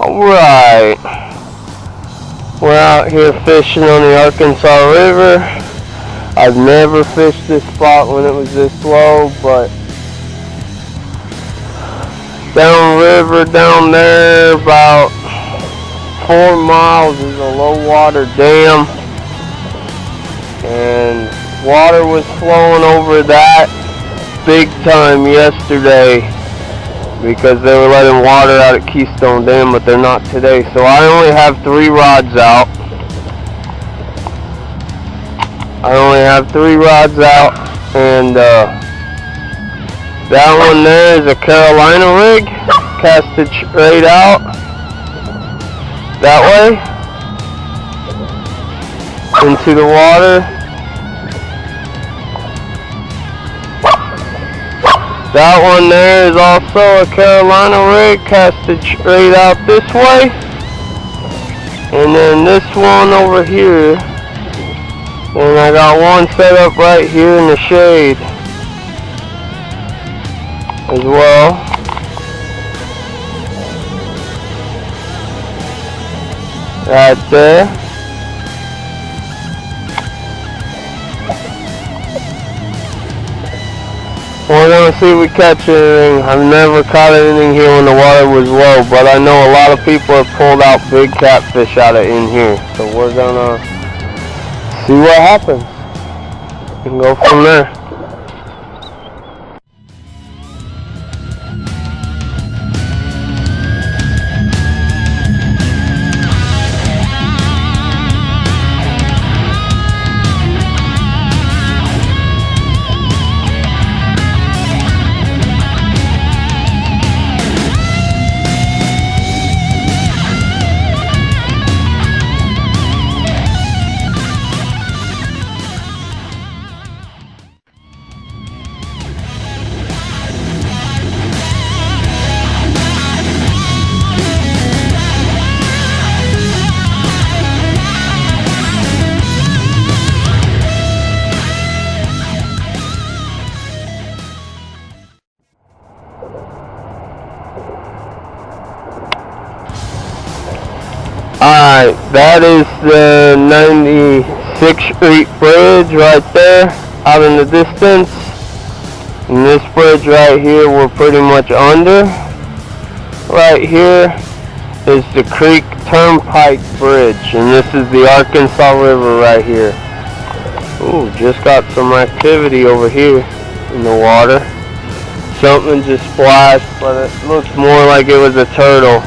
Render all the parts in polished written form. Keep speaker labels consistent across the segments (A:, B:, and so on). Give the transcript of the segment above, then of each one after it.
A: Alright, we're out here fishing on the Arkansas River. I've never fished this spot when it was this low, but downriver down there about 4 miles is a low water dam, and water was flowing over that big time yesterday because they were letting water out at Keystone Dam, but they're not today. So I only have 3 rods out. And that one there is a Carolina rig, casted straight out that way into the water. That one there is also a Carolina rig, casted straight out this way. And then this one over here, and I got one set up right here in the shade as well. Right there. We're gonna see if we catch anything. I've never caught anything here when the water was low, but I know a lot of people have pulled out big catfish out of in here. So we're gonna see what happens and go from there. Alright, that is the 96th Street Bridge right there, out in the distance. And this bridge right here we're pretty much under. Right here is the Creek Turnpike Bridge, and this is the Arkansas River right here. Ooh, just got some activity over here in the water. Something just splashed, but it looks more like it was a turtle.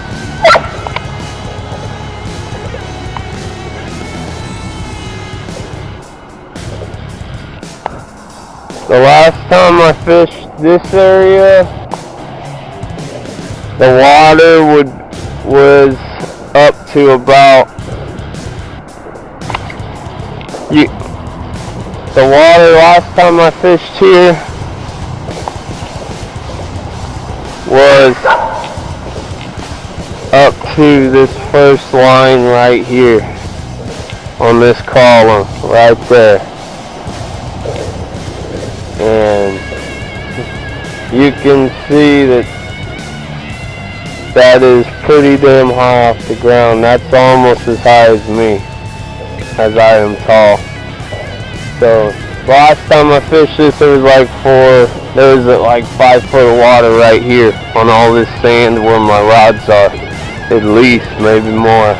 A: The last time I fished this area, the water was up to about, the water last time I fished here was up to this first line right here on this column right there. And you can see that is pretty damn high off the ground. That's almost as high as me, as I am tall. So last time I fished this, there was like 5 foot of water right here on all this sand where my rods are, at least, maybe more.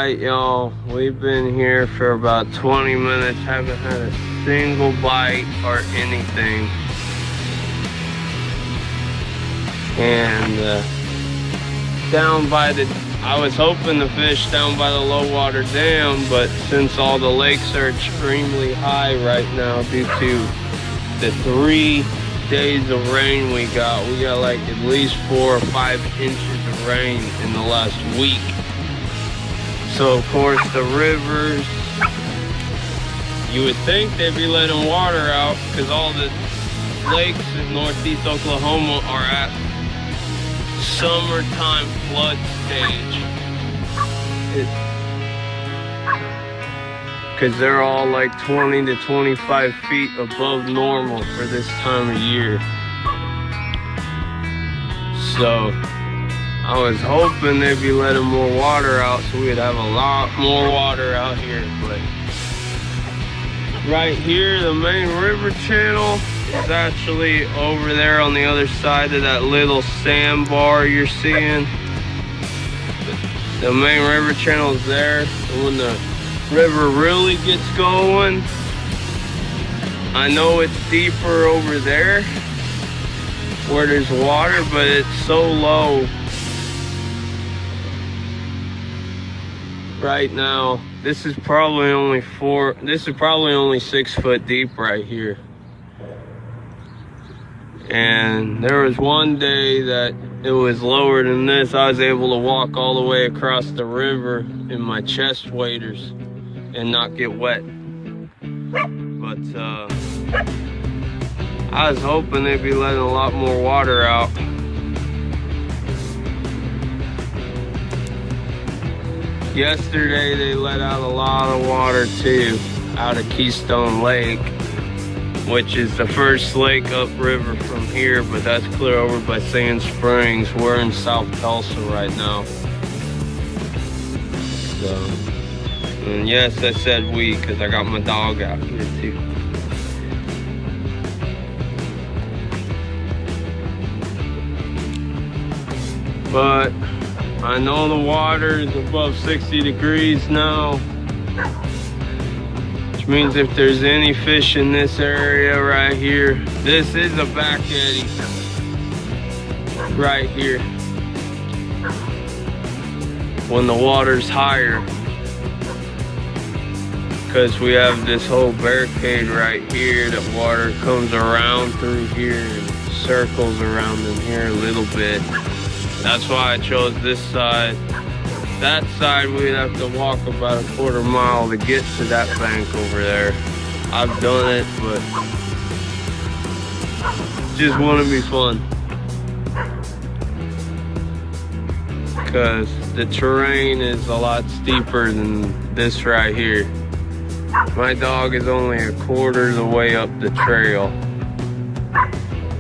A: Alright, y'all, we've been here for about 20 minutes, haven't had a single bite or anything. And down by the, I was hoping to fish down by the low water dam, but since all the lakes are extremely high right now due to the 3 days of rain we got like at least 4 or 5 inches of rain in the last week. So of course the rivers, you would think they'd be letting water out because all the lakes in northeast Oklahoma are at summertime flood stage. Because they're all like 20 to 25 feet above normal for this time of year. So I was hoping they'd be letting more water out so we'd have a lot more water out here. But right here, the main river channel is actually over there on the other side of that little sandbar you're seeing. The main river channel is there. And when the river really gets going, I know it's deeper over there where there's water, but it's so low right now. This is probably only 6 foot deep right here. And there was one day that it was lower than this. I was able to walk all the way across the river in my chest waders and not get wet. But I was hoping they'd be letting a lot more water out. Yesterday they let out a lot of water too, out of Keystone Lake, which is the first lake upriver from here, but that's clear over by Sand Springs. We're in South Tulsa right now. So, and yes, I said we because I got my dog out here too. But I know the water is above 60 degrees now, which means if there's any fish in this area right here, this is a back eddy right here when the water's higher, because we have this whole barricade right here that water comes around through here and circles around in here a little bit. That's why I chose this side. That side we'd have to walk about a quarter mile to get to that bank over there. I've done it, but just want to be fun. Because the terrain is a lot steeper than this right here. My dog is only a quarter of the way up the trail.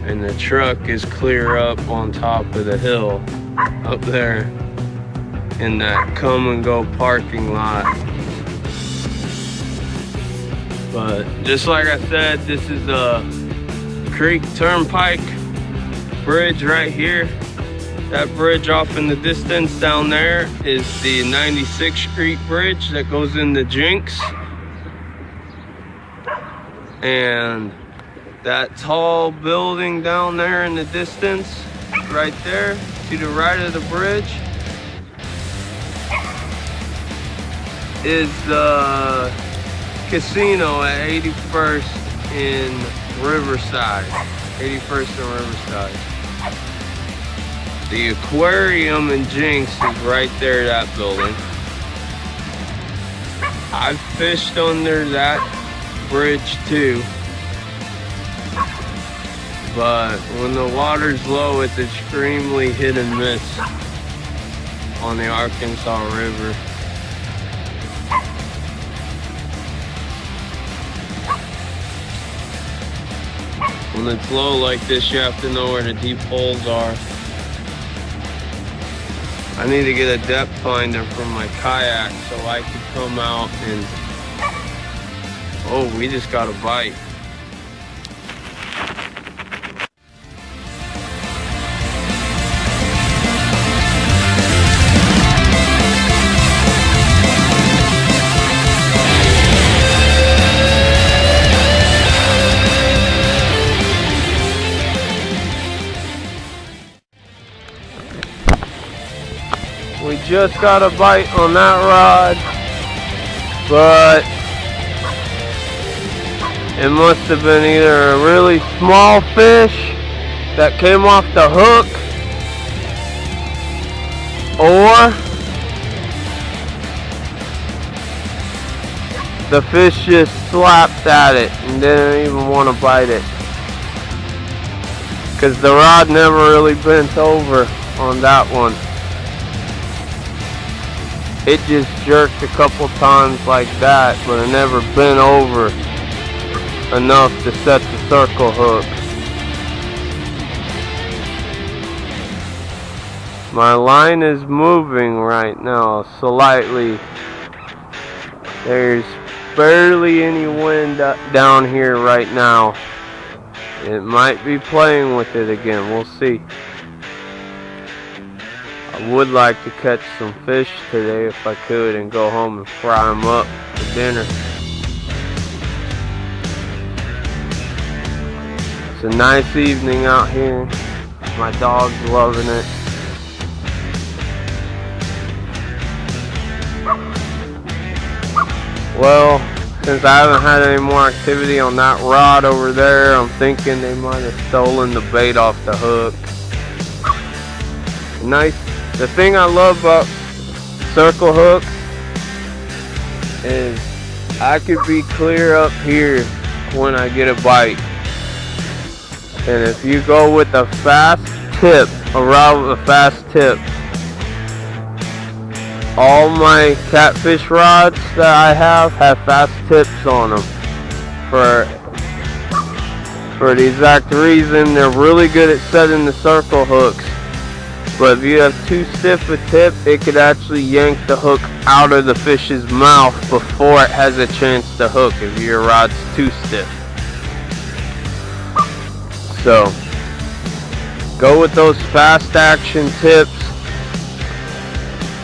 A: And the truck is clear up on top of the hill up there in that come and go parking lot. But just like I said, this is a Creek Turnpike bridge right here. That bridge off in the distance down there is the 96th Street bridge that goes into Jinx. And that tall building down there in the distance, right there, to the right of the bridge, is the casino at 81st in Riverside. 81st and Riverside. The aquarium in Jinx is right there, that building. I've fished under that bridge too. But when the water's low, it's extremely hit and miss on the Arkansas River. When it's low like this, you have to know where the deep holes are. I need to get a depth finder for my kayak so I can come out and... Oh, we just got a bite. just got a bite on that rod, but it must have been either a really small fish that came off the hook, or the fish just slapped at it and didn't even want to bite it. Because the rod never really bent over on that one. It just jerked a couple times like that, but it never bent over enough to set the circle hook. My line is moving right now slightly. There's barely any wind down here right now. It might be playing with it again. We'll see. I would like to catch some fish today if I could and go home and fry them up for dinner. It's a nice evening out here. My dog's loving it. Well, since I haven't had any more activity on that rod over there, I'm thinking they might have stolen the bait off the hook. Nice. The thing I love about circle hooks is I could be clear up here when I get a bite. And if you go with a fast tip, a rod with a fast tip, all my catfish rods that I have fast tips on them for the exact reason they're really good at setting the circle hooks. But if you have too stiff a tip, it could actually yank the hook out of the fish's mouth before it has a chance to hook if your rod's too stiff. So go with those fast action tips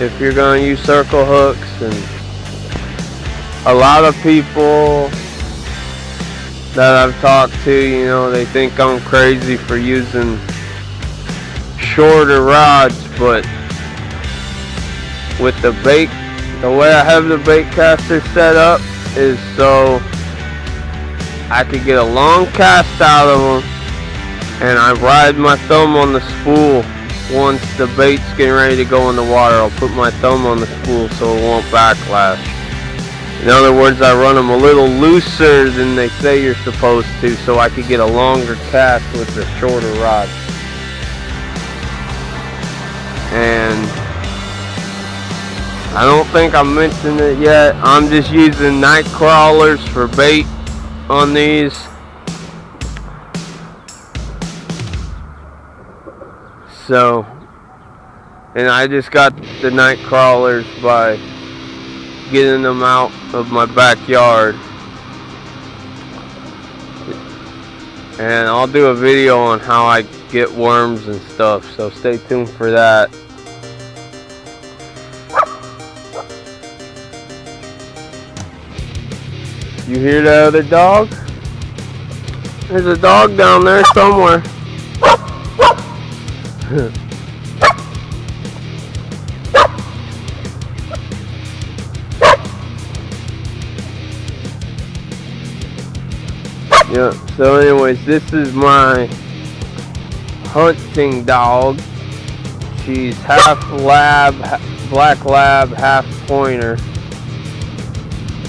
A: if you're going to use circle hooks. And a lot of people that I've talked to, you know, they think I'm crazy for using shorter rods, but with the bait, the way I have the bait caster set up is so I could get a long cast out of them, and I ride my thumb on the spool. Once the bait's getting ready to go in the water, I'll put my thumb on the spool so it won't backlash. In other words, I run them a little looser than they say you're supposed to, so I could get a longer cast with the shorter rod. And I don't think I mentioned it yet, I'm just using night crawlers for bait on these. So, and I just got the night crawlers by getting them out of my backyard. And I'll do a video on how I get worms and stuff, so stay tuned for that. You hear the other dog? There's a dog down there somewhere. Yeah, so anyways, this is my hunting dog. She's half lab, black lab, half pointer.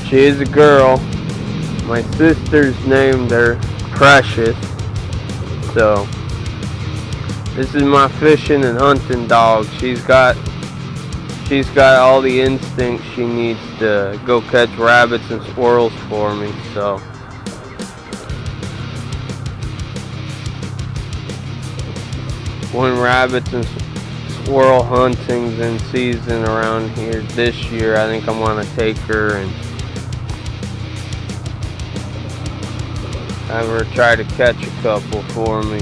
A: She is a girl. My sister's named her Precious. So this is my fishing and hunting dog. She's got all the instincts she needs to go catch rabbits and squirrels for me. So when rabbits and squirrel hunting's in season around here this year, I think I'm gonna take her and have her try to catch a couple for me,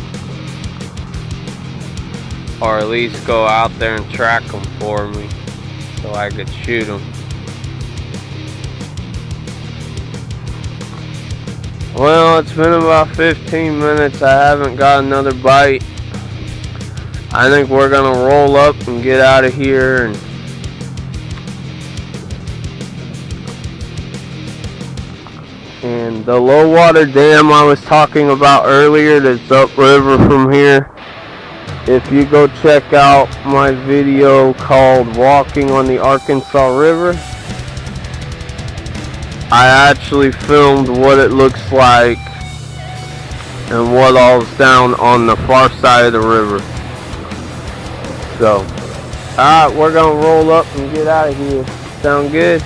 A: or at least go out there and track them for me so I could shoot them. Well, it's been about 15 minutes. I haven't got another bite. I think we're gonna roll up and get out of here and And the low water dam I was talking about earlier that's upriver from here, if you go check out my video called Walking on the Arkansas River, I actually filmed what it looks like and what all's down on the far side of the river. So, alright, we're gonna roll up and get out of here. Sound good?